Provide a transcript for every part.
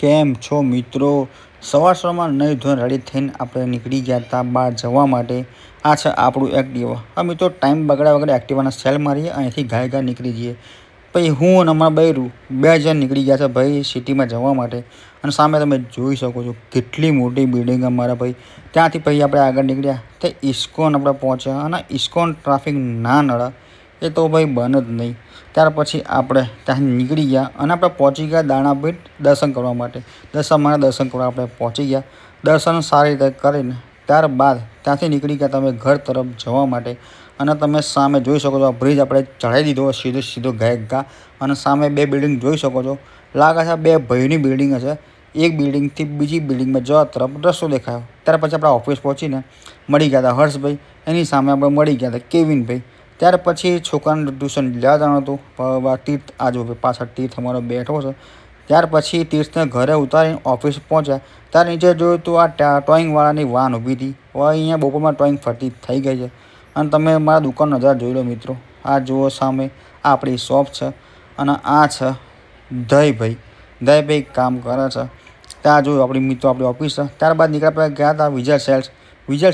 કેમ છો મિત્રો? સવારમાં નહીં ધોઈને રેડી થઈને આપણે નીકળી ગયા હતા બહાર જવા માટે. આ છે આપણું એક્ટિવા. હા મિત્રો, ટાઈમ બગાડ્યા વગર એક્ટિવાના સેલ મારીએ, અહીંથી ગાય નીકળી જઈએ. પછી હું અને અમારા બૈરું 2 જણ નીકળી ગયા છે ભાઈ સિટીમાં જવા માટે. અને સામે તમે જોઈ શકો છો કેટલી મોટી બિલ્ડિંગ અમારા ભાઈ. ત્યાંથી પછી આપણે આગળ નીકળ્યા તે ઇસ્કોન આપણે પહોંચ્યા. અને ઇસ્કોન ટ્રાફિક ના નડે એ તો ભાઈ બન જ નહીં. ત્યાર પછી આપણે ત્યાંથી નીકળી ગયા અને આપણે પહોંચી ગયા દાણાપીઠ દર્શન કરવા માટે. દર્શન કરવા આપણે પહોંચી ગયા. દર્શન સારી રીતે કરીને ત્યારબાદ ત્યાંથી નીકળી ગયા તમે ઘર તરફ જવા માટે. અને તમે સામે જોઈ શકો છો આ બ્રિજ આપણે ચઢાવી દીધો સીધો ઘા. અને સામે 2 બિલ્ડિંગ જોઈ શકો છો. લાગે છે 2 ભાઈની બિલ્ડિંગ હશે. એક બિલ્ડિંગથી બીજી બિલ્ડિંગમાં જવા તરફ રસ્તો દેખાયો. ત્યાર પછી આપણે ઓફિસ પહોંચીને મળી ગયા હતા હર્ષભાઈ. એની સામે આપણે મળી ગયા હતા કેવિનભાઈ. ત્યાર પછી છોકરાને ટ્યુશન લેવા જવાનું હતું. તીર્થ આજુ પાછળ તીર્થ અમારો બેઠો છે. ત્યાર પછી તીર્થને ઘરે ઉતારીને ઓફિસ પહોંચ્યા. ત્યાર નીચે જોયું તો આ ટોઈંગવાળાની વાન ઊભી હતી. હવે અહીંયા બપોરમાં ટોઈંગ ફરતી થઈ ગઈ છે. અને તમે મારા દુકાનનો નજારો જોઈ લો મિત્રો. આ જુઓ સામે આ આપણી શોપ છે. અને આ છે દહીભાઈ કામ કરે છે. ત્યાં જોયું આપણી મિત્રો આપણી ઓફિસ છે. ત્યારબાદ નીકળ્યા ગયા હતા વિજય સેલ્સ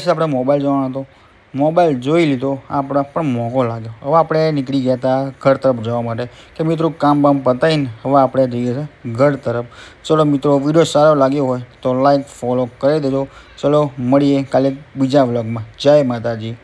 આપણે મોબાઈલ જોવાનો હતો. મોબાઈલ જોઈ લીધો આપણે પણ મોંઘો લાગ્યો. હવે આપણે નીકળી ગયા હતા ઘર તરફ જવા માટે કે મિત્રો કામ પતાવીને હવે આપણે જઈએ છીએ ઘર તરફ. ચલો મિત્રો, વિડીયો સારો લાગ્યો હોય તો લાઈક ફોલો કરી દેજો. ચલો મળીએ કાલે બીજા વ્લોગમાં. જય માતાજી.